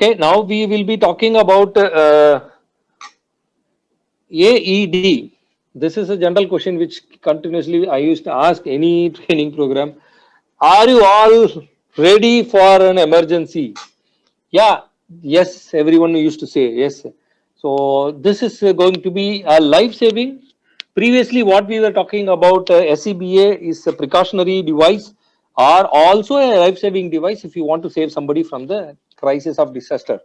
Okay, now we will be talking about AED. This is a general question which continuously I used to ask any training program. Are you all ready for an emergency? Yeah, yes, everyone used to say yes. So this is going to be a life saving. Previously, what we were talking about SCBA is a precautionary device or also a life saving device if you want to save somebody from the crisis of disaster.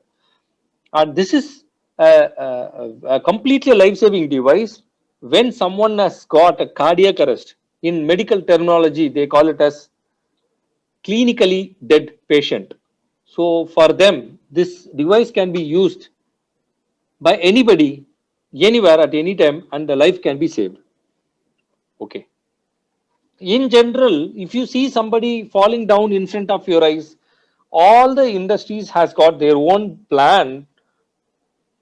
And this is a completely life saving device when someone has got a cardiac arrest. In medical terminology, they call it as clinically dead patient. So for them, this device can be used by anybody, anywhere at any time, and the life can be saved. Okay. In general, if you see somebody falling down in front of your eyes, all the industries has got their own plan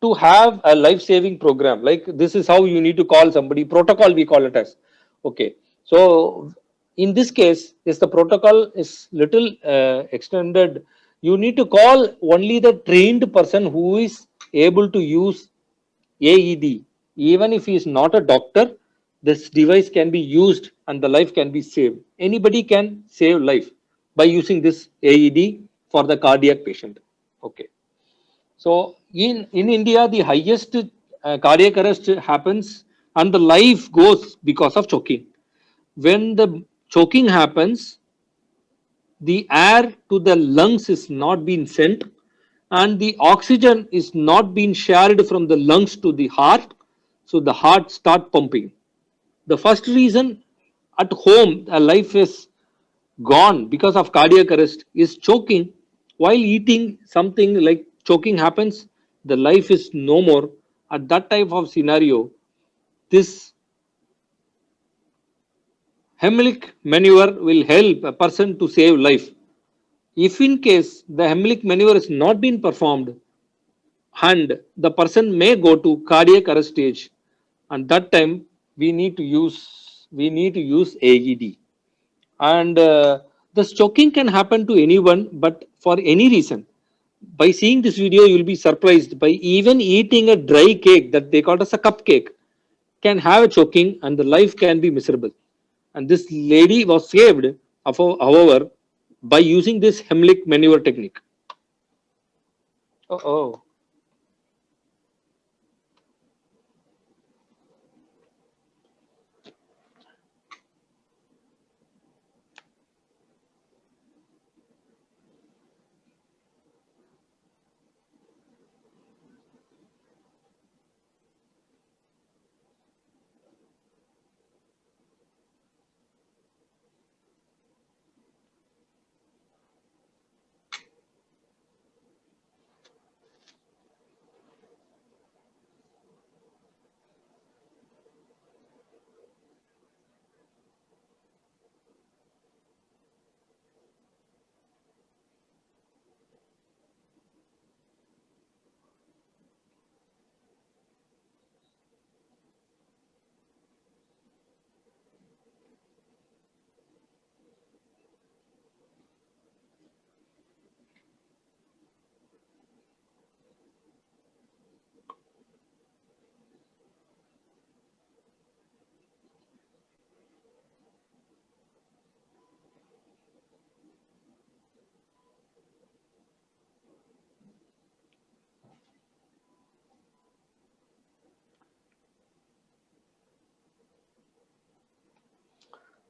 to have a life-saving program. Like this is how you need to call somebody. Protocol we call it as. Okay. So in this case, is the protocol is little extended. You need to call only the trained person who is able to use AED. Even if he is not a doctor, this device can be used and the life can be saved. Anybody can save life by using this AED for the cardiac patient. Okay. So in India, the highest cardiac arrest happens and the life goes because of choking. When the choking happens, the air to the lungs is not being sent and the oxygen is not being shared from the lungs to the heart. So the heart start pumping. The first reason at home a life is gone because of cardiac arrest is choking. While eating something like choking happens, the life is no more. At that type of scenario, this Heimlich maneuver will help a person to save life. If in case the Heimlich maneuver is not been performed and the person may go to cardiac arrest stage, and that time we need to use AED. And the choking can happen to anyone, but for any reason. By seeing this video, you will be surprised by even eating a dry cake that they call as a cupcake can have a choking and the life can be miserable. And this lady was saved, however, by using this Heimlich maneuver technique. Oh.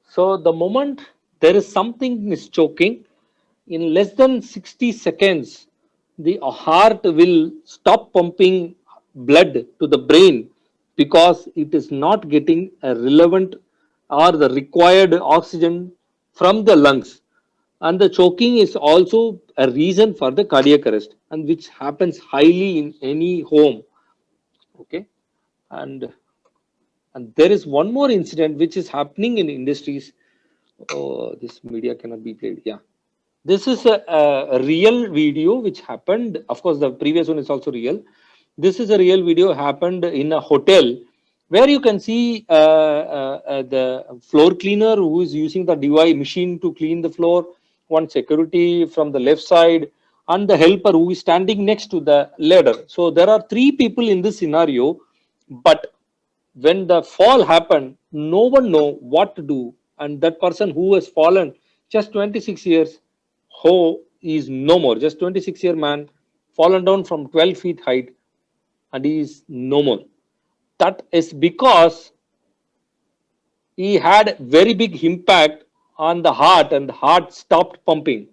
So the moment there is something is choking, in less than 60 seconds, the heart will stop pumping blood to the brain because it is not getting a relevant or the required oxygen from the lungs. And the choking is also a reason for the cardiac arrest, and which happens highly in any home. Okay. And and there is one more incident which is happening in industries. Oh, this media cannot be played. Yeah. This is a real video which happened. Of course, the previous one is also real. This is a real video happened in a hotel where you can see the floor cleaner who is using the device machine to clean the floor. One security from the left side, and the helper who is standing next to the ladder. So there are three people in this scenario, but when the fall happened, no one know what to do, and that person who has fallen just 26 years, who is no more, just 26-year man, fallen down from 12 feet height, and he is no more. That is because he had very big impact on the heart, and the heart stopped pumping.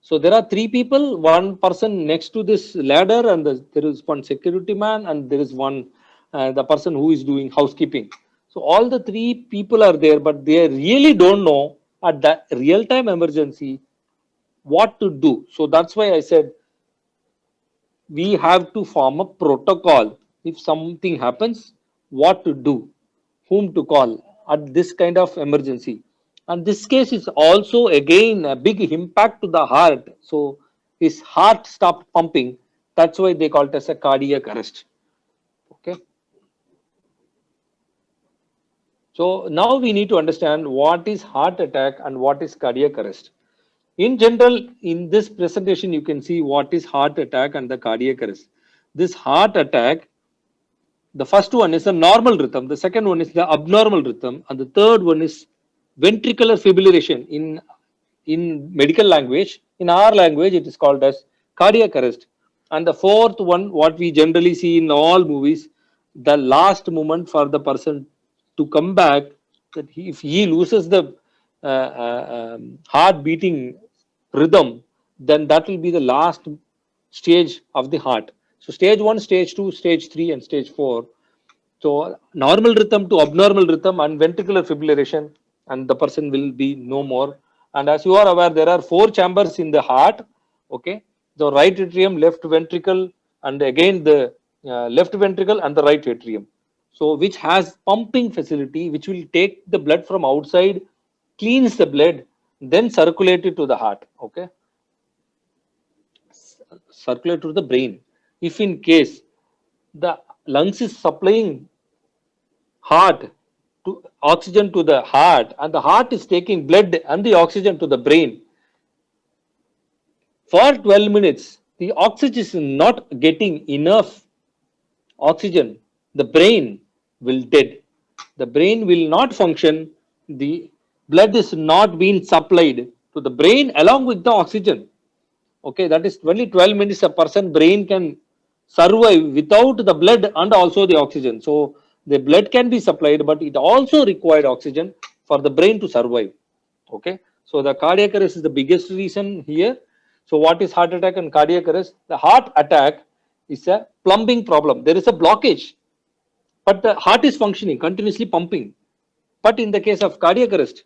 So there are three people, one person next to this ladder, and there is one security man, and there is one the person who is doing housekeeping. So all the three people are there, but they really don't know at that real time emergency what to do. So that's why I said we have to form a protocol. If something happens, what to do, whom to call at this kind of emergency. And this case is also again a big impact to the heart. So his heart stopped pumping. That's why they call it as a cardiac arrest. Okay. So now we need to understand what is heart attack and what is cardiac arrest. In general, in this presentation, you can see what is heart attack and the cardiac arrest. This heart attack, the first one is a normal rhythm, the second one is the abnormal rhythm, and the third one is ventricular fibrillation. In medical language, in our language, it is called as cardiac arrest. And the fourth one, what we generally see in all movies, the last moment for the person to come back, that if he loses the heart beating rhythm, then that will be the last stage of the heart. So stage 1, stage 2, stage 3, and stage 4. So normal rhythm to abnormal rhythm and ventricular fibrillation, and the person will be no more. And as you are aware, there are 4 chambers in the heart. Okay, the right atrium, left ventricle, and again the left ventricle and the right atrium. So which has pumping facility, which will take the blood from outside, cleans the blood, then circulate it to the heart. Okay, circulate to the brain. If in case the lungs is supplying heart to oxygen to the heart, and the heart is taking blood and the oxygen to the brain, for 12 minutes the oxygen is not getting enough oxygen, the brain will dead, the brain will not function, the blood is not being supplied to the brain along with the oxygen. Okay, that is only 12 minutes a person brain can survive without the blood and also the oxygen. So the blood can be supplied, but it also required oxygen for the brain to survive. Okay, so the cardiac arrest is the biggest reason here. So what is heart attack and cardiac arrest? The heart attack is a plumbing problem, there is a blockage, but the heart is functioning, continuously pumping. But in the case of cardiac arrest,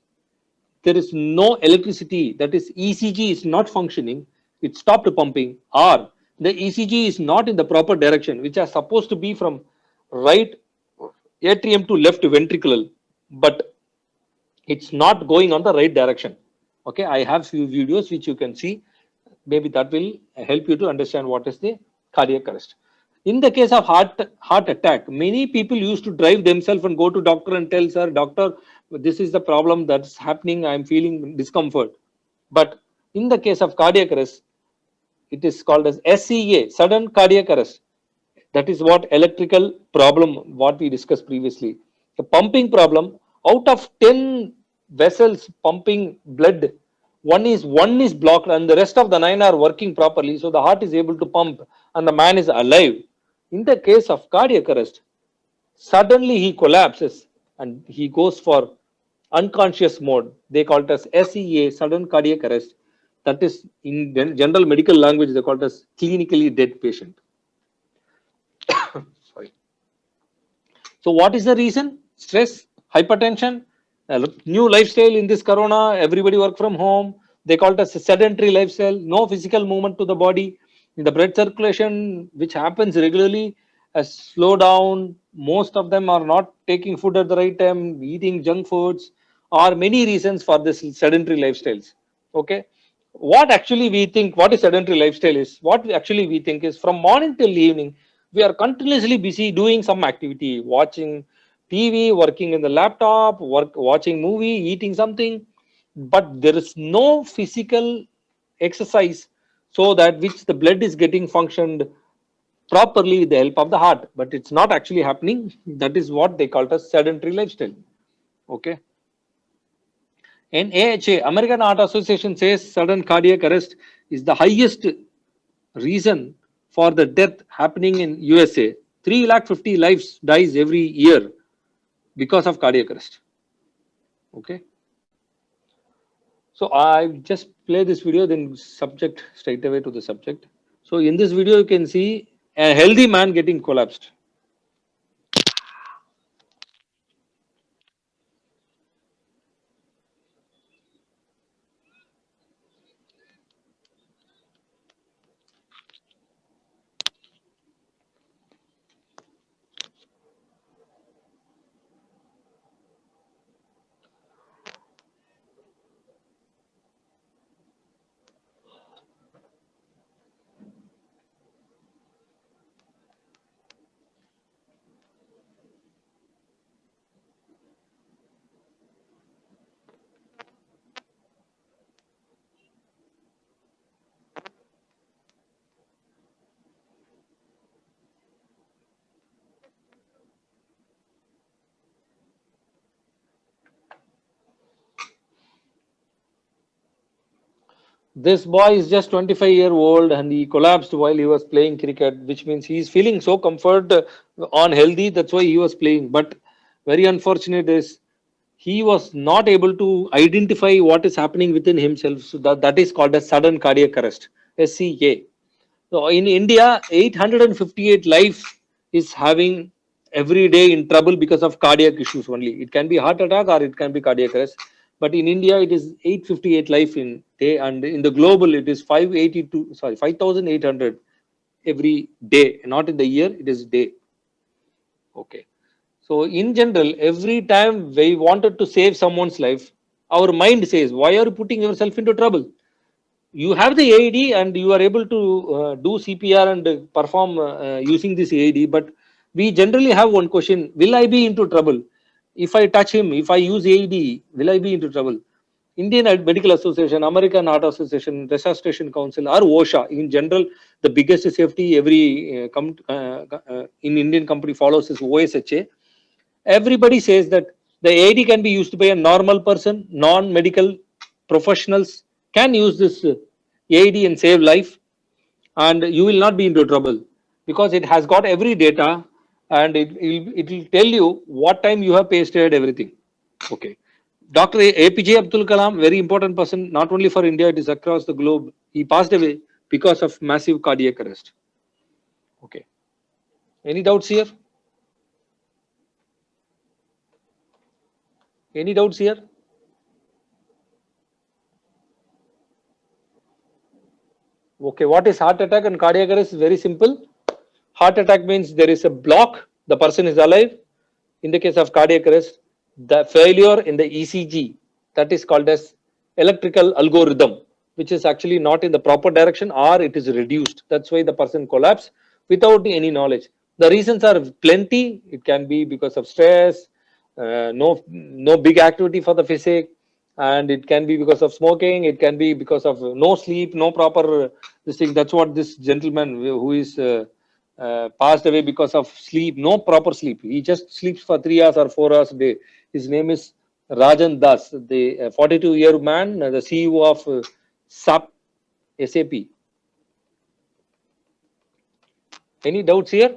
there is no electricity, that is ECG is not functioning, it stopped pumping, or the ECG is not in the proper direction, which are supposed to be from right atrium to left ventricle, but it's not going on the right direction. Okay, I have few videos which you can see, maybe that will help you to understand what is the cardiac arrest. In the case of heart attack, many people used to drive themselves and go to doctor and tell, sir, doctor, this is the problem that's happening, I'm feeling discomfort. But in the case of cardiac arrest, it is called as SCA, sudden cardiac arrest. That is what electrical problem, what we discussed previously, the pumping problem. Out of 10 vessels pumping blood, one is blocked and the rest of the 9 are working properly, so the heart is able to pump and the man is alive. In the case of cardiac arrest, suddenly he collapses and he goes for unconscious mode, they call it as SCA, sudden cardiac arrest. That is, in general medical language, they call it as clinically dead patient. Sorry. So what is the reason? Stress, hypertension, a new lifestyle in this corona, everybody work from home. They call it as a sedentary lifestyle, no physical movement to the body. In the blood circulation, which happens regularly, has slowed down. Most of them are not taking food at the right time, eating junk foods, or many reasons for this sedentary lifestyles. Okay. What actually we think, what is sedentary lifestyle is, what actually we think is from morning till evening, we are continuously busy doing some activity, watching TV, working in the laptop, watching movie, eating something. but there is no physical exercise so that which the blood is getting functioned properly with the help of the heart, but it's not actually happening. That is what they call as sedentary lifestyle. Okay. And AHA, American Heart Association, says sudden cardiac arrest is the highest reason for the death happening in USA. 3 lakh 50 lives dies every year because of cardiac arrest. Okay. So I just play this video, then subject straight away to the subject. So in this video, you can see a healthy man getting collapsed. This boy is just 25-year-old and he collapsed while he was playing cricket, which means he is feeling so comfort on healthy. That's why he was playing. But very unfortunate is he was not able to identify what is happening within himself. So that is called a sudden cardiac arrest, SCA. So in India, 858 lives is having every day in trouble because of cardiac issues only. It can be heart attack or it can be cardiac arrest. But in India, it is 858 life in day, and in the global, it is 582. Sorry, 5,800 every day. Not in the year, it is day. Okay. So in general, every time we wanted to save someone's life, our mind says, "Why are you putting yourself into trouble? You have the AED and you are able to do CPR and perform using this AED." But we generally have one question: will I be into trouble if I touch him? If I use AED, will I be into trouble? Indian Medical Association, American Heart Association, Resuscitation Council, or OSHA in general, the biggest safety every in Indian company follows is OSHA. Everybody says that the AED can be used by a normal person, non-medical professionals can use this AED and save life, and you will not be into trouble because it has got every data, and it will tell you what time you have pasted everything. Okay. Dr. APJ Abdul Kalam, very important person, not only for India, it is across the globe. He passed away because of massive cardiac arrest. Okay. Any doubts here? Any doubts here? Okay, what is heart attack and cardiac arrest? Is very simple. Heart attack means there is a block, the person is alive. In the case of cardiac arrest, the failure in the ECG, that is called as electrical algorithm, which is actually not in the proper direction or it is reduced. That's why the person collapse without any knowledge. The reasons are plenty. It can be because of stress, no big activity for the physique, and it can be because of smoking. It can be because of no sleep, no proper this thing. That's what this gentleman who is passed away because of sleep, no proper sleep. He just sleeps for 3 hours or 4 hours a day. His name is Rajan Das, the 42-year man, the CEO of SAP. Any doubts here?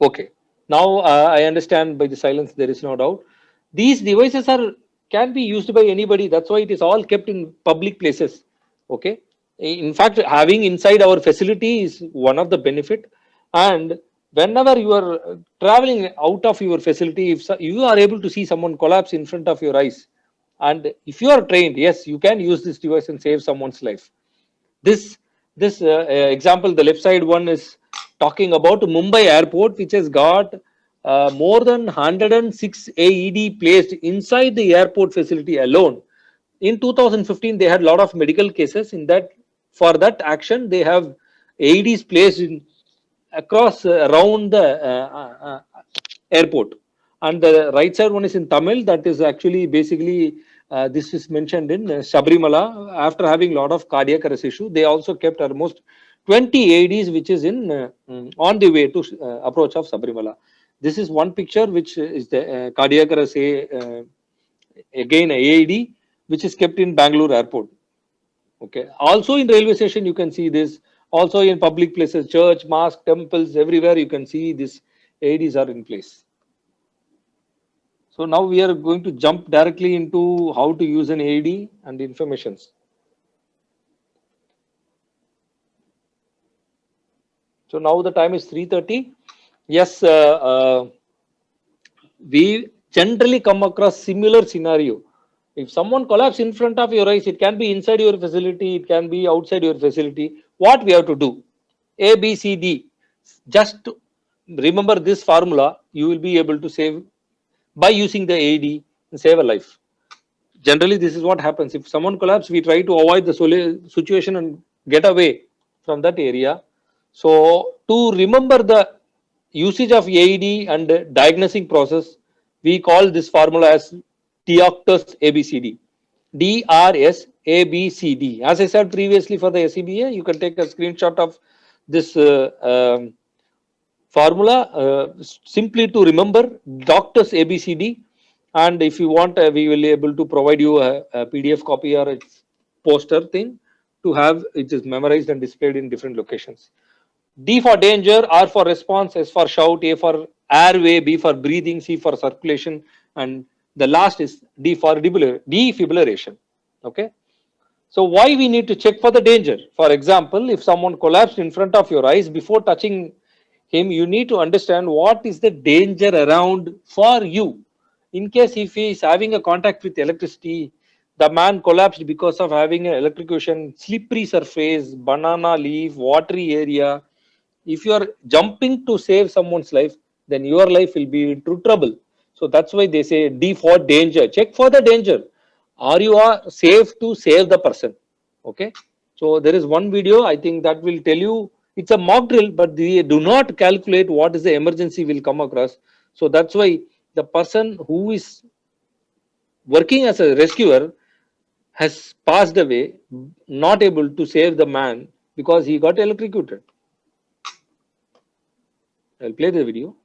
Okay. Now I understand by the silence there is no doubt. These devices are can be used by anybody. That's why it is all kept in public places. Okay. In fact, having inside our facility is one of the benefit. And whenever you are traveling out of your facility, if you are able to see someone collapse in front of your eyes, and if you are trained, yes, you can use this device and save someone's life. This example, the left side one is talking about Mumbai airport, which has got more than 106 AED placed inside the airport facility alone. In 2015, they had a lot of medical cases. In that, for that action, they have AEDs placed in across around the airport. And the right side one is in Tamil. That is actually basically This is mentioned in Sabrimala. After having lot of cardiac arrest issue, they also kept almost 20 AEDs, which is in on the way to approach of Sabrimala. This is one picture, which is the cardiac arrest, again AED, which is kept in Bangalore airport. Okay. Also in railway station, you can see this. Also in public places, church, mosque, temples, everywhere you can see this AEDs are in place. So now we are going to jump directly into how to use an AED and informations. So now the time is 3:30. Yes, we generally come across similar scenario. If someone collapses in front of your eyes, it can be inside your facility, it can be outside your facility. What we have to do? A, B, C, D. Just remember this formula, you will be able to save by using the AED and save a life. Generally, this is what happens. If someone collapses, we try to avoid the situation and get away from that area. So, to remember the usage of AED and the diagnosing process, we call this formula as DRS ABCD. DRS ABCD. As I said previously for the SCBA, you can take a screenshot of this formula simply to remember doctors ABCD. And if you want, we will be able to provide you a PDF copy or a poster thing to have it is memorized and displayed in different locations. D for danger, R for response, S for shout, A for airway, B for breathing, C for circulation, and the last is D for defibrillation. Okay. So why we need to check for the danger? For example, if someone collapsed in front of your eyes, before touching him, you need to understand what is the danger around for you. In case if he is having a contact with electricity, the man collapsed because of having an electrocution, slippery surface, banana leaf, watery area. If you are jumping to save someone's life, then your life will be into trouble. So that's why they say D for danger. Check for the danger. Are you are safe to save the person? Okay. So there is one video, I think that will tell you it's a mock drill, but they do not calculate what is the emergency will come across. So that's why the person who is working as a rescuer has passed away, not able to save the man because he got electrocuted. I'll play the video.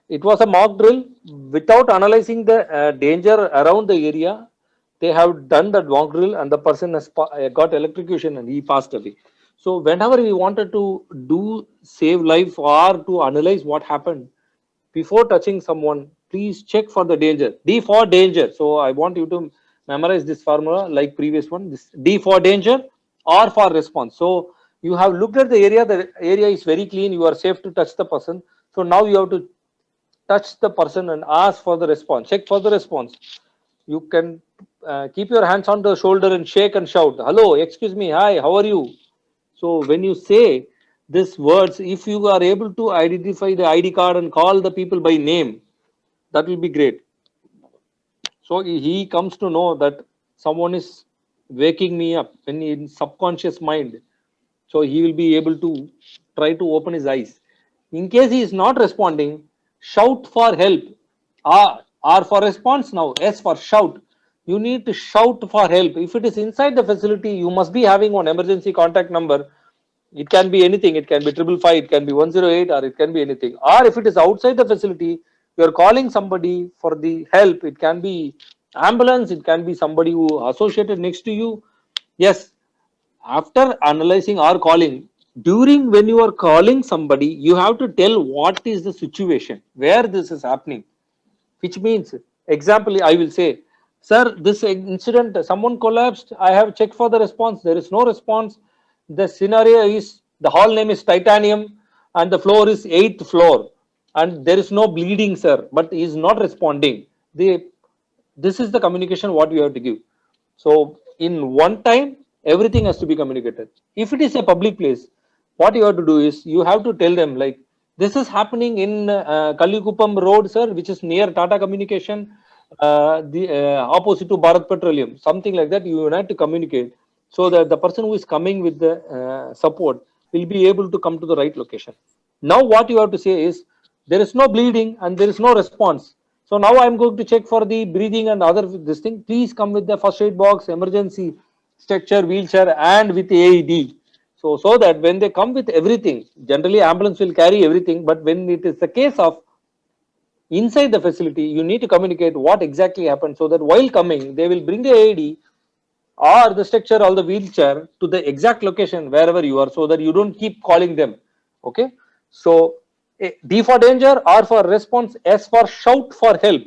It was a mock drill without analyzing the danger around the area. They have done that mock drill, and the person has got electrocution and he passed away. So, whenever we wanted to do save life or to analyze what happened before touching someone, please check for the danger. D for danger. So, I want you to memorize this formula like previous one. This D for danger, R for response. So, you have looked at the area. The area is very clean. You are safe to touch the person. So now you have to touch the person and ask for the response. Check for the response. You can keep your hands on the shoulder and shake and shout, hello, excuse me, hi, how are you? So when you say these words, if you are able to identify the ID card and call the people by name, that will be great. So he comes to know that someone is waking me up when in subconscious mind. So he will be able to try to open his eyes. In case he is not responding, shout for help. R for response now, S for shout. You need to shout for help. If it is inside the facility, you must be having one emergency contact number. It can be anything. It can be 555, it can be 108, or it can be anything. Or if it is outside the facility, you are calling somebody for the help. It can be ambulance, it can be somebody who associated next to you. Yes, after analyzing or calling, during when you are calling somebody, you have to tell what is the situation where this is happening, which means, example, I will say, sir, this incident, someone collapsed, I have checked for the response, there is no response. The scenario is the hall name is Titanium and the floor is 8th floor and there is no bleeding, sir, but he is not responding. The This is the communication what we have to give. So in one time, everything has to be communicated. If it is a public place, what you have to do is you have to tell them like this is happening in Kalikupam Road, sir, which is near Tata Communication, the opposite to Bharat Petroleum, something like that. You have to communicate so that the person who is coming with the support will be able to come to the right location. Now what you have to say is there is no bleeding and there is no response. So now I'm going to check for the breathing and other this thing. Please come with the first aid box, emergency stretcher, wheelchair, and with AED. So that when they come with everything, generally ambulance will carry everything, but when it is the case of inside the facility, you need to communicate what exactly happened so that while coming, they will bring the AED or the stretcher or the wheelchair to the exact location wherever you are so that you don't keep calling them. Okay. So D for danger, R for response, S for shout for help.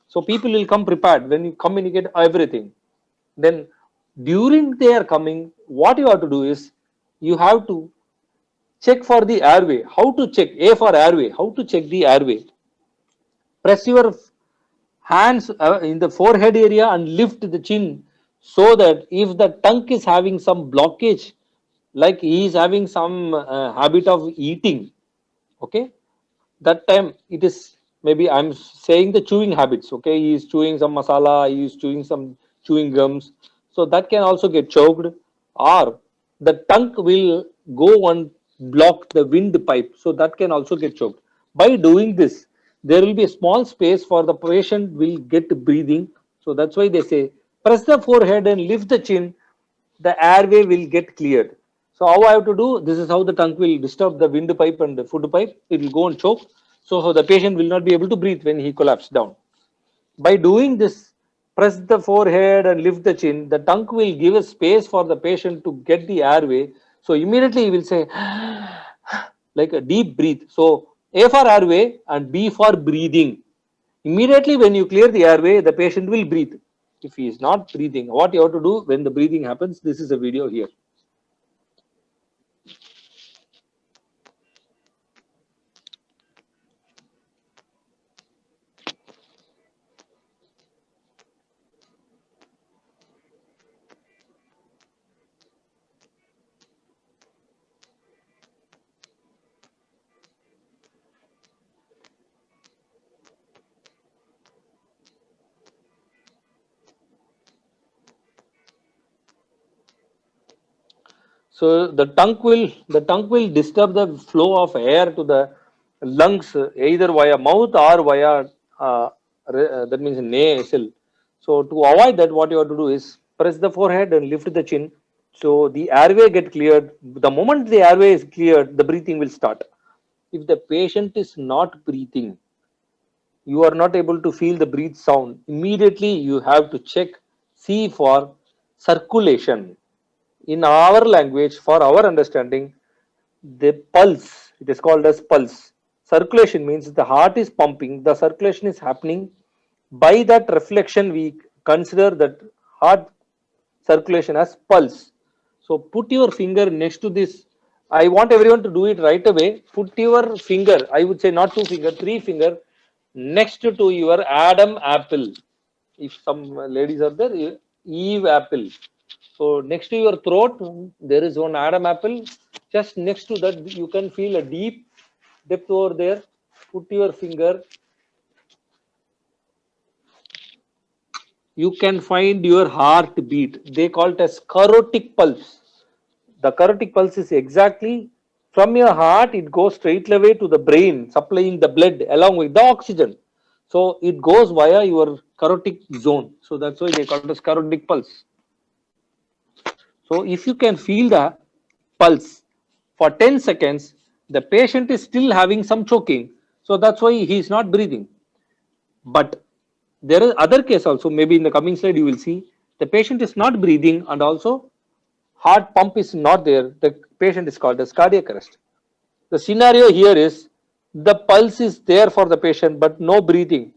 So people will come prepared when you communicate everything. Then during their coming, what you have to do is you have to check for the airway. How to check? A for airway. How to check the airway? Press your hands in the forehead area and lift the chin so that if the tongue is having some blockage, like he is having some habit of eating, okay, that time it is maybe I'm saying the chewing habits, okay, he is chewing some masala, he is chewing some chewing gums, so that can also get choked, or the tongue will go and block the windpipe, so that can also get choked. By doing this, there will be a small space for the patient will get breathing. So that's why they say press the forehead and lift the chin, the airway will get cleared. So how I have to do? This is how the tongue will disturb the windpipe and the food pipe. It will go and choke. So the patient will not be able to breathe when he collapses down. By doing this, press the forehead and lift the chin. The tongue will give a space for the patient to get the airway. So immediately he will say like a deep breathe. So A for airway and B for breathing. Immediately when you clear the airway, the patient will breathe. If he is not breathing, what you have to do when the breathing happens, this is a video here. So the tongue will disturb the flow of air to the lungs either via mouth or via that means nasal. So to avoid that, what you have to do is press the forehead and lift the chin. So the airway get cleared. The moment the airway is cleared, the breathing will start. If the patient is not breathing, you are not able to feel the breathe sound, immediately you have to check C for circulation. In our language, for our understanding, the pulse, it is called as pulse. Circulation means the heart is pumping, the circulation is happening. By that reflection, we consider that heart circulation as pulse. So put your finger next to this. I want everyone to do it right away. Put your finger, I would say not two finger, three finger next to your Adam apple. If some ladies are there, Eve apple. So next to your throat, there is one Adam apple. Just next to that, you can feel a deep depth over there. Put your finger. You can find your heartbeat. They call it as carotid pulse. The carotid pulse is exactly from your heart, it goes straight away to the brain, supplying the blood along with the oxygen. So it goes via your carotid zone. So that's why they call it as carotid pulse. So if you can feel the pulse for 10 seconds, the patient is still having some choking. So that's why he is not breathing. But there is other case also, maybe in the coming slide you will see the patient is not breathing and also heart pump is not there. The patient is called as cardiac arrest. The scenario here is the pulse is there for the patient but no breathing.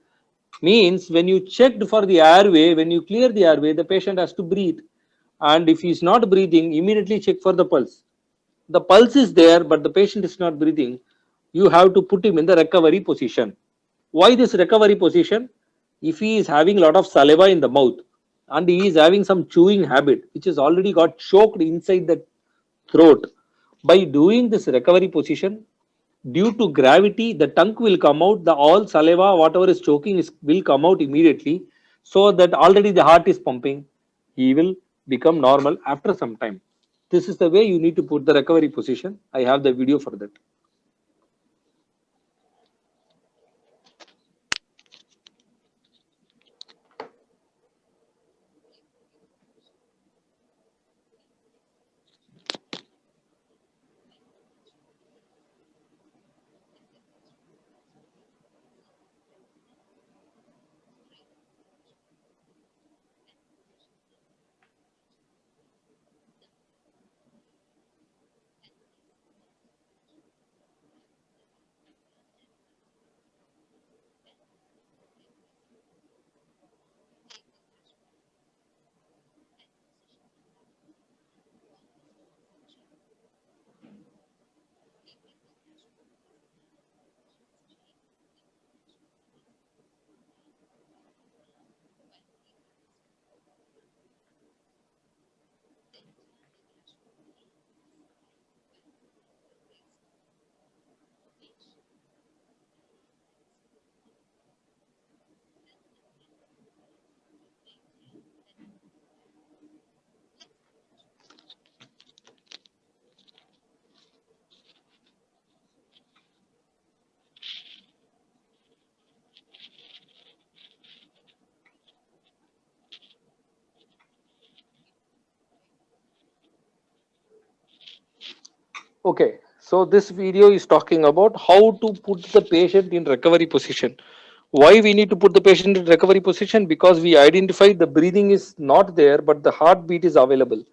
Means when you checked for the airway, when you clear the airway, the patient has to breathe. And if he is not breathing, immediately check for the pulse. The pulse is there but the patient is not breathing. You have to put him in the recovery position. Why this recovery position? if he is having a lot of saliva in the mouth and he is having some chewing habit which is already got choked inside the throat, by doing this recovery position, due to gravity, the tongue will come out, the all saliva, whatever is choking is will come out immediately, so that already the heart is pumping, he will become normal after some time. This is the way you need to put the recovery position. I have the video for that. Okay, so this video is talking about how to put the patient in recovery position. Why we need to put the patient in recovery position? Because we identify the breathing is not there, but the heartbeat is available.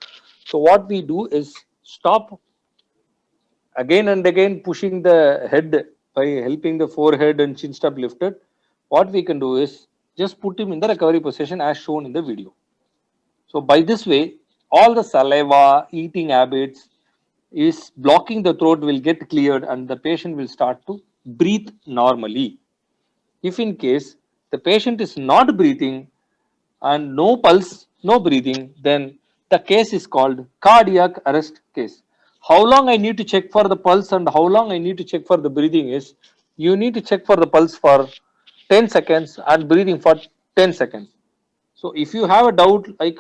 So what we do is stop again and again pushing the head by helping the forehead and chin strap lifted. What we can do is just put him in the recovery position as shown in the video. So by this way, all the saliva, eating habits, is blocking the throat will get cleared and the patient will start to breathe normally. If in case the patient is not breathing and no pulse, no breathing, then the case is called cardiac arrest case. How long I need to check for the pulse and how long I need to check for the breathing is, you need to check for the pulse for 10 seconds and breathing for 10 seconds. So if you have a doubt like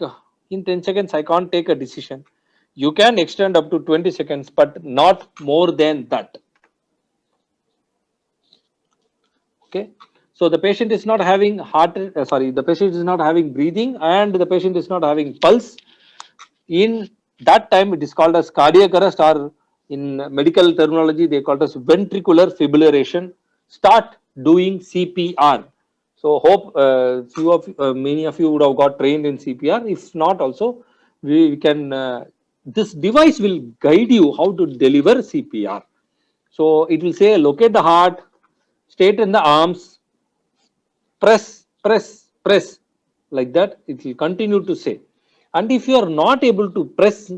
in 10 seconds I can't take a decision, you can extend up to 20 seconds, but not more than that. Okay. So the patient is not having the patient is not having breathing and the patient is not having pulse. In that time, it is called as cardiac arrest, or in medical terminology, they call it as ventricular fibrillation. Start doing CPR. So hope many of you would have got trained in CPR. If not, also we can. This device will guide you how to deliver CPR. So it will say locate the heart, straighten the arms, press like that. It will continue to say. And if you are not able to press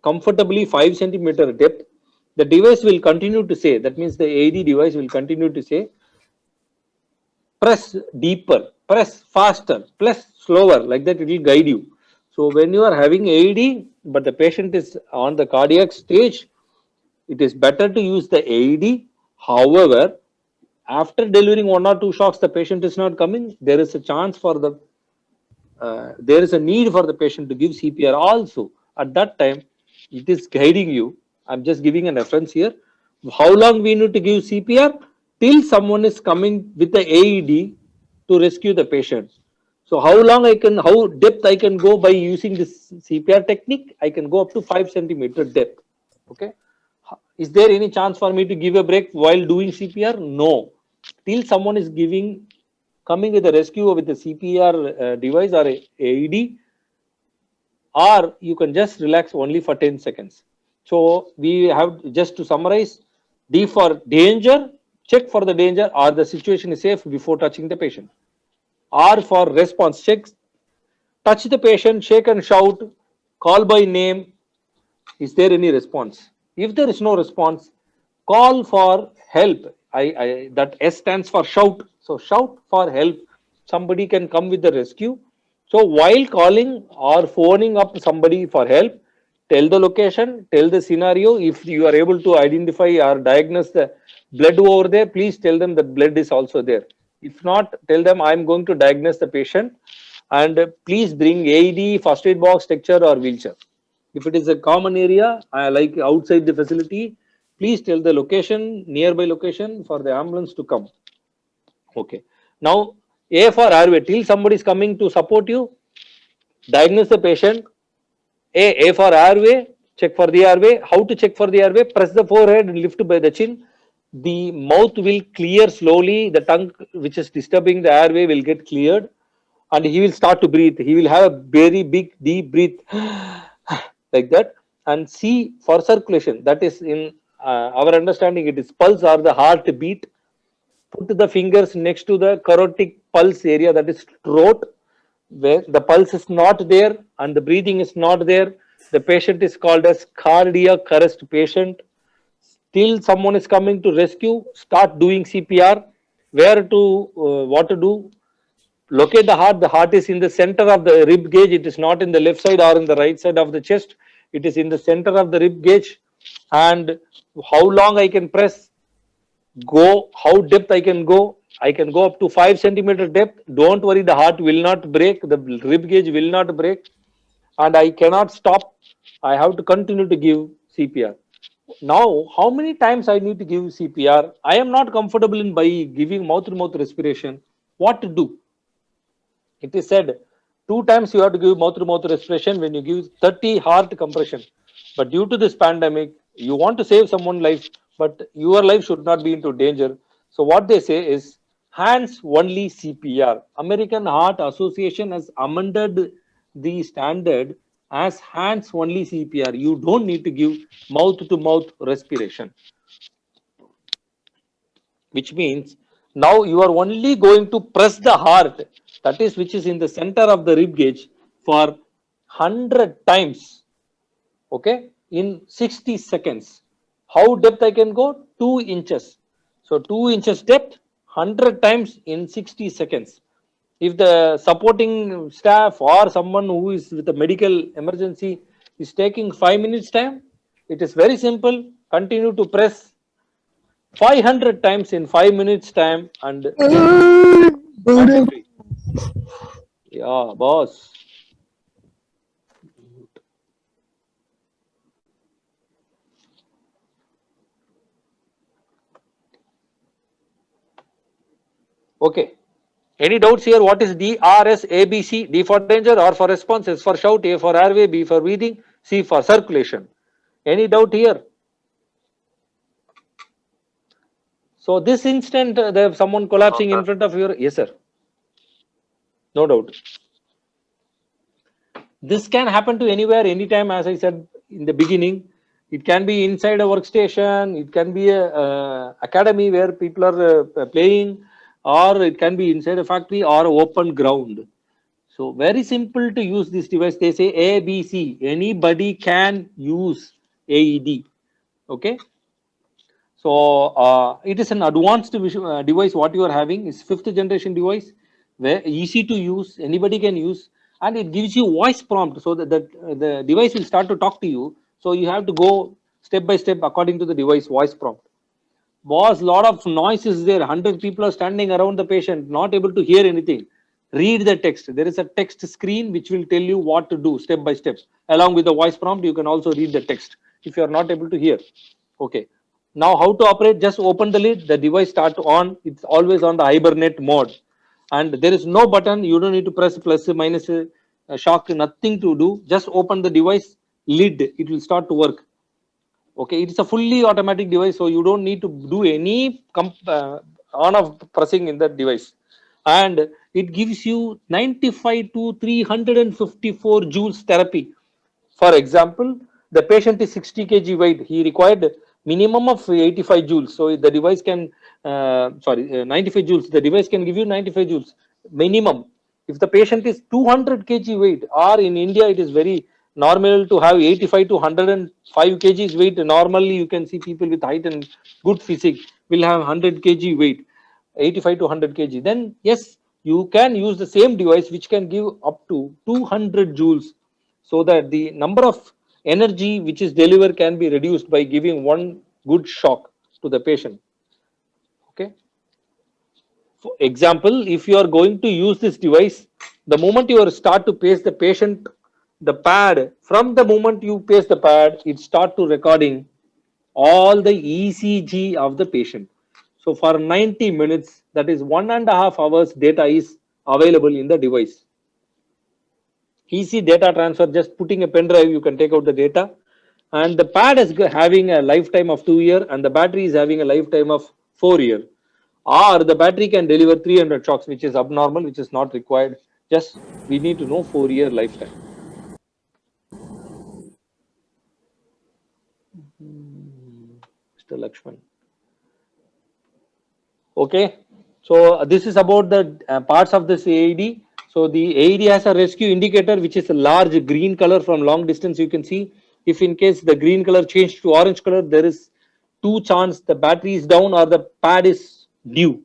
comfortably 5 centimeter depth, the device will continue to say, that means the AED device will continue to say, press deeper, press faster, press slower, like that it will guide you. So when you are having AED, but the patient is on the cardiac stage, it is better to use the AED. However, after delivering one or two shocks, the patient is not coming, there is a chance for the there is a need for the patient to give CPR also. At that time, it is guiding you. I'm just giving a reference here. How long we need to give CPR? Till someone is coming with the AED to rescue the patient. So how long I can, how depth I can go by using this CPR technique? I can go up to 5 centimeter depth. Okay. Is there any chance for me to give a break while doing CPR? No. Till someone is coming with a rescue with a CPR device or a AED, or you can just relax only for 10 seconds. So we have, just to summarize, D for danger, check for the danger or the situation is safe before touching the patient. R for response, check, touch the patient, shake and shout, call by name. Is there any response? If there is no response, call for help. That S stands for shout. So shout for help somebody can come with the rescue. So while calling or phoning up somebody for help, tell the location, tell the scenario. If you are able to identify or diagnose the blood over there, please tell them that blood is also there. If not, tell them I'm going to diagnose the patient, and please bring AED, first aid box, stretcher or wheelchair. If it is a common area, like outside the facility, please tell the location, nearby location for the ambulance to come. Okay. Now, A for airway. Till somebody is coming to support you, diagnose the patient. A for airway. Check for the airway. How to check for the airway? Press the forehead and lift by the chin. The mouth will clear slowly. The tongue, which is disturbing the airway, will get cleared, and he will start to breathe. He will have a very big, deep breath like that. And C for circulation. That is in our understanding. It is pulse or the heartbeat. Put the fingers next to the carotid pulse area, that is throat, where the pulse is not there and the breathing is not there. The patient is called as cardiac arrest patient. Till someone is coming to rescue, start doing CPR. Where to, what to do? Locate the heart. The heart is in the center of the rib cage. It is not in the left side or in the right side of the chest. It is in the center of the rib cage. And how long I can press? Go how depth I can go. I can go up to 5 centimeter depth. Don't worry, the heart will not break, the rib cage will not break, and I cannot stop. I have to continue to give CPR. Now, how many times I need to give CPR? I am not comfortable in by giving mouth to mouth respiration. What to do? It is said 2 times you have to give mouth to mouth respiration when you give 30 heart compression. But due to this pandemic, you want to save someone's life, but your life should not be into danger. So what they say is hands only CPR. American Heart Association has amended the standard as hands only CPR. You don't need to give mouth to mouth respiration, which means now you are only going to press the heart, that is which is in the center of the rib cage, for 100 times, okay, in 60 seconds. How depth I can go? 2 inches. So 2 inches depth, 100 times in 60 seconds. If the supporting staff or someone who is with a medical emergency is taking 5 minutes time, it is very simple. Continue to press 500 times in 5 minutes time and get once free. Yeah, boss. Okay. Any doubts here? What is D, R, S, A, B, C? D for danger, R for response, S for shout, A for airway, B for breathing, C for circulation. Any doubt here? So this instant, there's someone collapsing in front of your. Yes, sir. No doubt. This can happen to anywhere, anytime. As I said in the beginning, it can be inside a workstation. It can be a academy where people are playing, or it can be inside a factory or open ground. So very simple to use this device. They say ABC. Anybody can use AED. Okay. So it is an advanced device. What you are having is 5th generation device, where easy to use. Anybody can use, and it gives you voice prompt, so that the device will start to talk to you. So you have to go step by step according to the device voice prompt. Was lot of noise is there. 100 people are standing around the patient, not able to hear anything. Read the text. There is a text screen which will tell you what to do step by step. Along with the voice prompt, you can also read the text if you are not able to hear. Okay. Now, how to operate? Just open the lid. The device starts on. It's always on the hibernate mode, and there is no button. You don't need to press plus minus shock. Nothing to do. Just open the device lid. It will start to work. Okay, it's a fully automatic device, so you don't need to do any on off pressing in that device, and it gives you 95 to 354 joules therapy. For example, the patient is 60 kg weight, he required minimum of 85 joules, so the device can 95 joules, the device can give you 95 joules minimum. If the patient is 200 kg weight, or in India it is very normal to have 85 to 105 kgs weight. Normally you can see people with height and good physique will have 100 kg weight, 85 to 100 kg. Then yes, you can use the same device which can give up to 200 joules, so that the number of energy which is delivered can be reduced by giving one good shock to the patient. Okay. For example, if you are going to use this device, the moment you are start to pace the patient, the pad, from the moment you pace the pad, it start to recording all the ECG of the patient. So for 90 minutes, that is 1.5 hours data is available in the device. Easy data transfer, just putting a pen drive, you can take out the data. And the pad is having a lifetime of 2 years and the battery is having a lifetime of 4 years. Or the battery can deliver 300 shocks, which is abnormal, which is not required. Just we need to know 4 year lifetime. Mr. Lakshman. Okay, so this is about the parts of this AED. So the AED has a rescue indicator, which is a large green color from long distance. You can see if in case the green color changed to orange color, there is two chance the battery is down or the pad is due.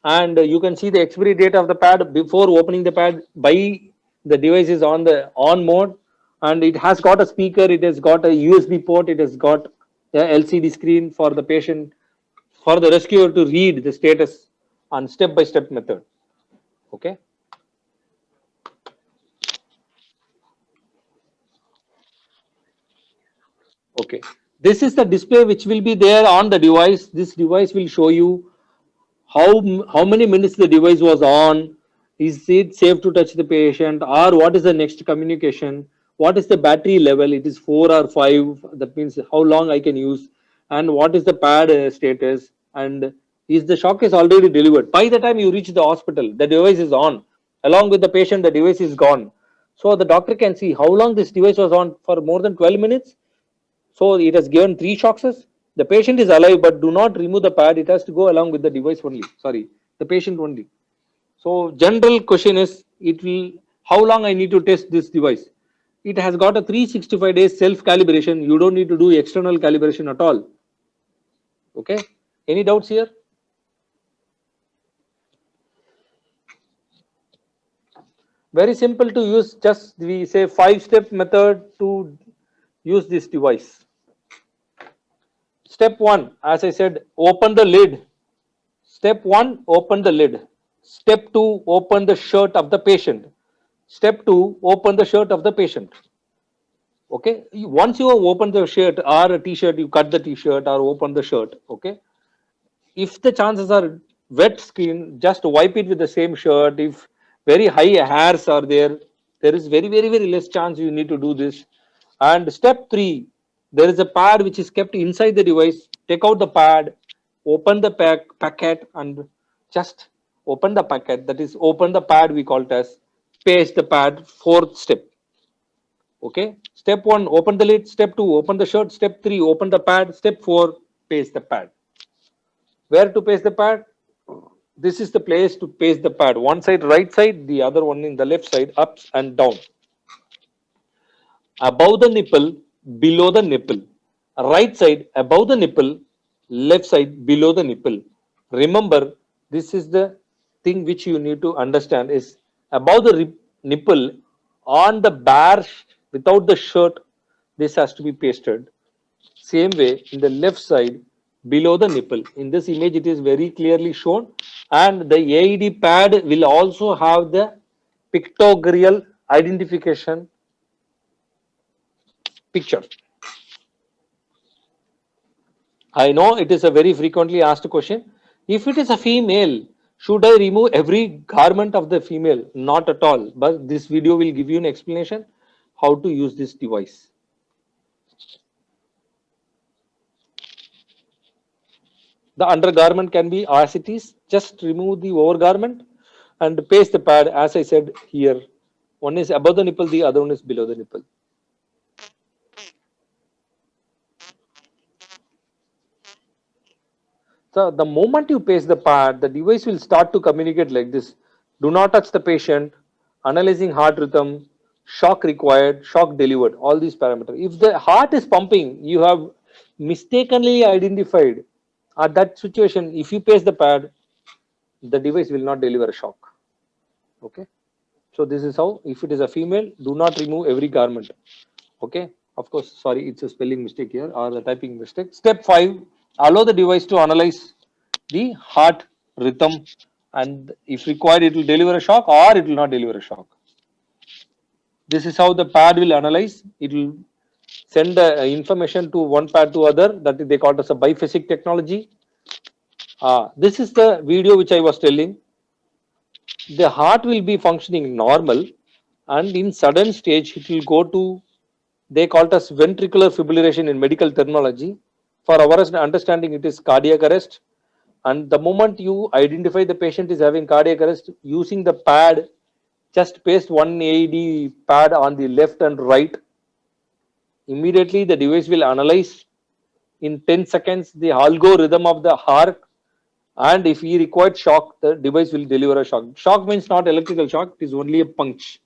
And you can see the expiry date of the pad before opening the pad by the device is on the on mode, and it has got a speaker, it has got a USB port, it has got a LCD screen for the patient, for the rescuer to read the status on step by step method. Okay. Okay, this is the display which will be there on the device. This device will show you how how many minutes the device was on, is it safe to touch the patient, or what is the next communication, what is the battery level, it is 4 or 5, that means how long I can use, and what is the pad status, and is the shock is already delivered. By the time you reach the hospital, the device is on, along with the patient the device is gone. So the doctor can see how long this device was on, for more than 12 minutes. So it has given 3 shocks. The patient is alive, but do not remove the pad. It has to go along with the device only. Sorry, the patient only. So general question is, it will how long I need to test this device? It has got a 365 days self calibration. You don't need to do external calibration at all. Okay. Any doubts here? Very simple to use. Just we say 5-step method to use this device. Step 1, as I said, open the lid. Step 1, open the lid. Step 2, open the shirt of the patient. Step 2, open the shirt of the patient. Okay, once you have opened the shirt or a t-shirt, you cut the t-shirt or open the shirt. Okay, if the chances are wet skin, just wipe it with the same shirt. If very high hairs are there, there is very less chance you need to do this. And step 3, there is a pad which is kept inside the device. Take out the pad, open the packet, and just open the packet, that is open the pad, we call it as paste the pad. Fourth step. Okay, step 1, open the lid. Step 2, open the shirt. Step 3, open the pad. Step 4, paste the pad. Where to paste the pad? This is the place to paste the pad. One side right side, the other one in the left side, up and down. Above the nipple, below the nipple. Right side above the nipple, left side below the nipple. Remember, this is the thing which you need to understand is above the nipple, on the bare without the shirt, this has to be pasted. Same way in the left side below the nipple. In this image, it is very clearly shown, and the AED pad will also have the pictorial identification picture. I know it is a very frequently asked question. If it is a female, should I remove every garment of the female? Not at all. But this video will give you an explanation how to use this device. The undergarment can be as it is. Just remove the overgarment and paste the pad as I said here. One is above the nipple, the other one is below the nipple. So the moment you paste the pad, the device will start to communicate like this. Do not touch the patient, analyzing heart rhythm, shock required, shock delivered, all these parameters. If the heart is pumping, you have mistakenly identified at that situation, if you paste the pad, the device will not deliver a shock. Okay. So this is how, if it is a female, do not remove every garment. Okay. Of course, sorry, it's a spelling mistake here or the typing mistake. Step 5, allow the device to analyze the heart rhythm, and if required, it will deliver a shock or it will not deliver a shock. This is how the pad will analyze. It will send the information to one pad to other. That is, they call it as a biphasic technology. This is the video which I was telling. The heart will be functioning normal, and in sudden stage, it will go to, they call it as ventricular fibrillation in medical terminology. For our understanding, it is cardiac arrest. And the moment you identify the patient is having cardiac arrest, using the pad, just paste one AED pad on the left and right. Immediately, the device will analyze in 10 seconds the algorithm of the heart, and if he required shock, the device will deliver a shock. Shock means not electrical shock, it is only a punch.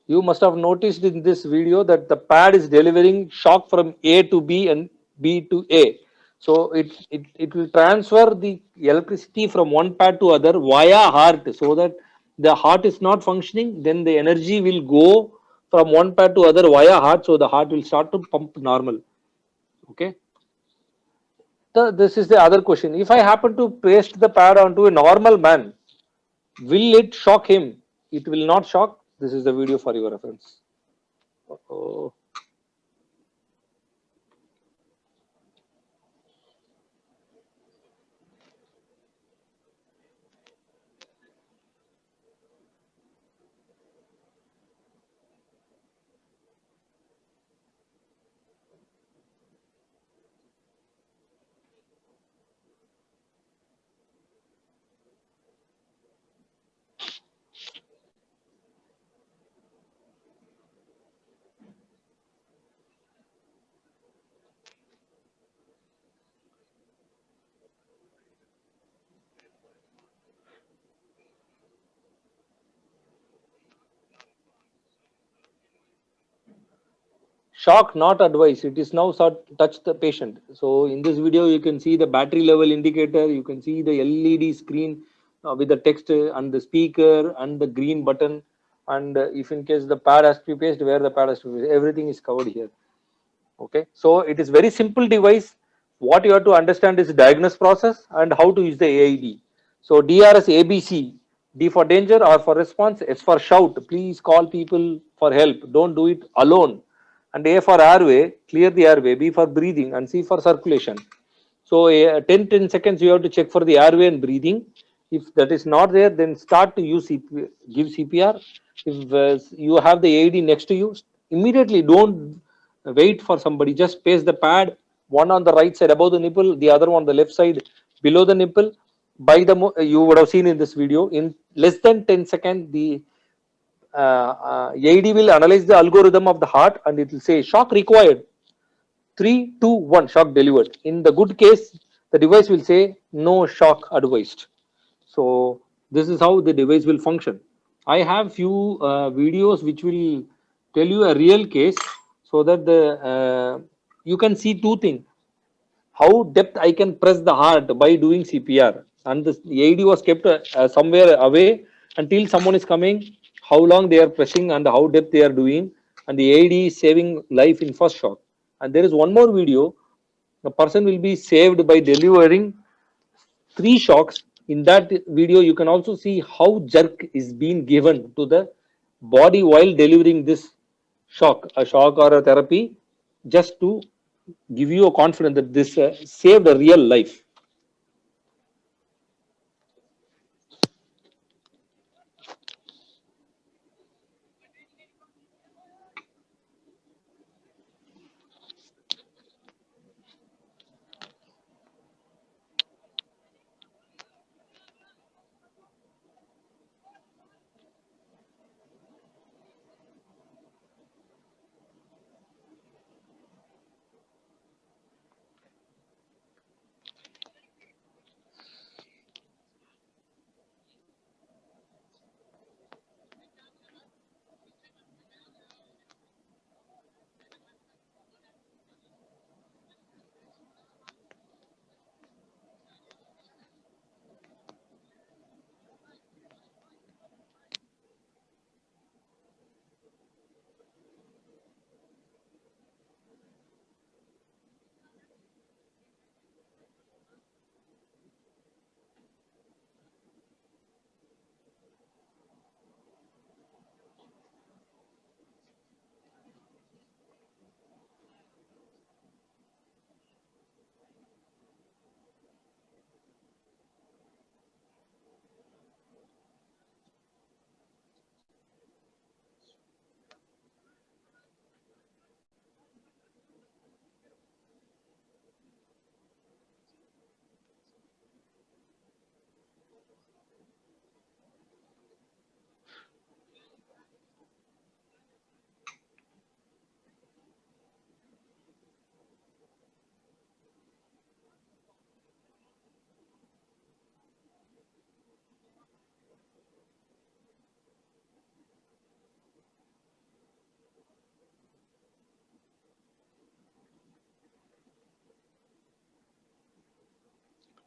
You must have noticed in this video that the pad is delivering shock from A to B and B to A. So it will transfer the electricity from one pad to other via heart, so that the heart is not functioning, then the energy will go from one pad to other via heart, so the heart will start to pump normal. Okay. This is the other question. If I happen to paste the pad onto a normal man, will it shock him? It will not shock. This is the video for your reference. Oh. Shock not advice. It is now start touch the patient. So in this video, you can see the battery level indicator. You can see the LED screen with the text and the speaker and the green button. And if in case the pad has to be placed, where the pad has to be placed, everything is covered here. Okay. So it is very simple device. What you have to understand is diagnose process and how to use the AID. So DRS ABC. D for danger, R for response, S for shout. Please call people for help. Don't do it alone. And A for airway, clear the airway. B for breathing, and C for circulation. So 10 seconds you have to check for the airway and breathing. If that is not there, then start to use give CPR. If you have the AED next to you, immediately don't wait for somebody. Just paste the pad, one on the right side above the nipple, the other one on the left side below the nipple. By the you would have seen in this video, in less than 10 seconds, the AED will analyze the algorithm of the heart and it will say shock required. 3, 2, 1, shock delivered. In the good case, the device will say no shock advised. So this is how the device will function. I have few videos which will tell you a real case, so that the you can see two things: how depth I can press the heart by doing CPR, and the AED was kept somewhere away until someone is coming, how long they are pressing and how depth they are doing, and the AED is saving life in first shock. And there is one more video, the person will be saved by delivering 3 shocks. In that video, you can also see how jerk is being given to the body while delivering this shock, a shock or a therapy, just to give you a confidence that this saved a real life.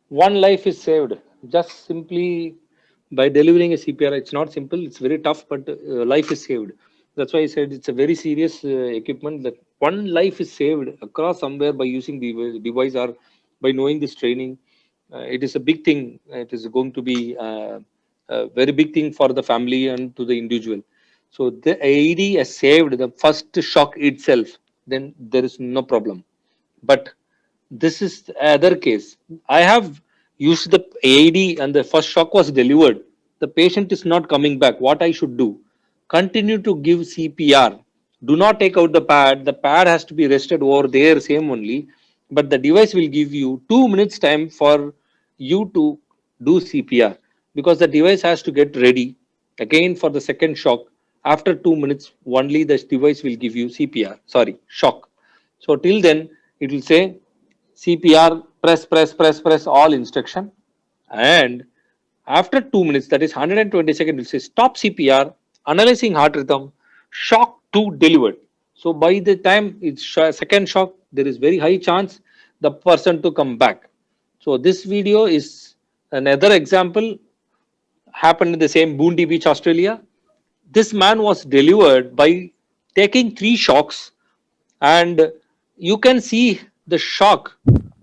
one life is saved just simply by delivering a CPR. It's not simple, it's very tough, but life is saved. That's why I said it's a very serious equipment that one life is saved across somewhere by using the device or by knowing this training. It is a big thing. It is going to be a very big thing for the family and to the individual. So the AED has saved the first shock itself, then there is no problem. But this is the other case. I have used the AED and the first shock was delivered. The patient is not coming back. What I should do? Continue to give CPR. Do not take out the pad. The pad has to be rested over there, same only. But the device will give you 2 minutes time for you to do CPR because the device has to get ready again for the second shock. After 2 minutes, only the device will give you CPR. Sorry, shock. So till then, it will say CPR, press all instruction. And after 2 minutes, that is 120 seconds, it will say stop CPR, analyzing heart rhythm, shock to delivered. So by the time it's second shock, there is very high chance the person to come back. So this video is another example happened in the same Boondy Beach, Australia. This man was delivered by taking 3 shocks, and you can see the shock,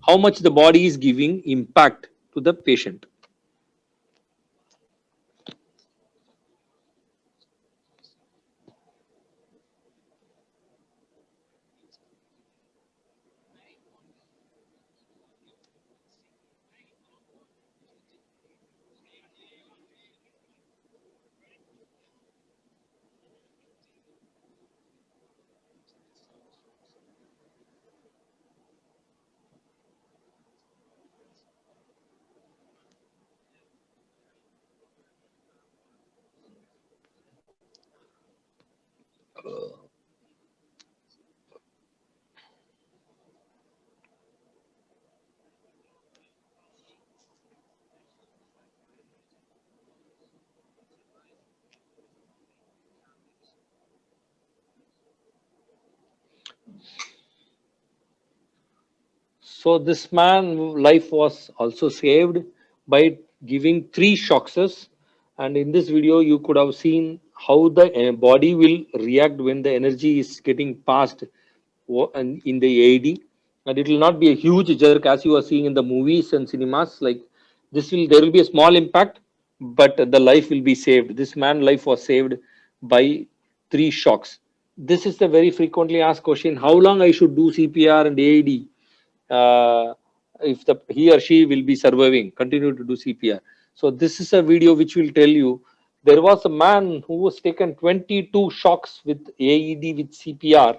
how much the body is giving impact to the patient. So this man life was also saved by giving 3 shocks. And in this video, you could have seen how the body will react when the energy is getting passed and in the AED. And it will not be a huge jerk as you are seeing in the movies and cinemas. Like this will, there will be a small impact, but the life will be saved. This man life was saved by 3 shocks. This is the very frequently asked question: how long I should do CPR and AED? If the he or she will be surviving, continue to do CPR. So this is a video which will tell you there was a man who was taken 22 shocks with AED with CPR.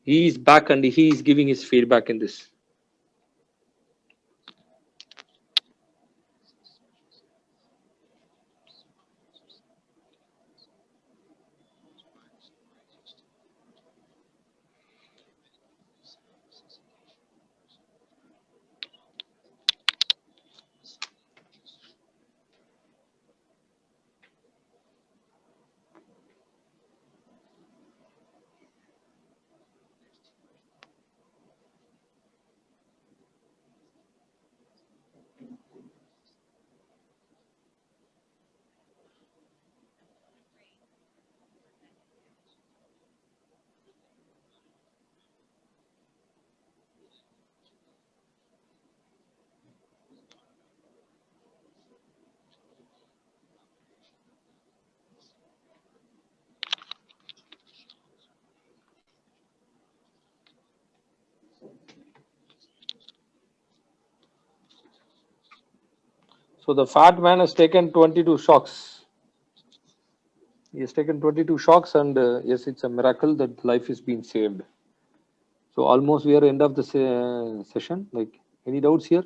He is back and he is giving his feedback in this. So the fat man has taken 22 shocks. He has taken 22 shocks, and yes, it's a miracle that life is being saved. So almost we are end of the session. Like any doubts here?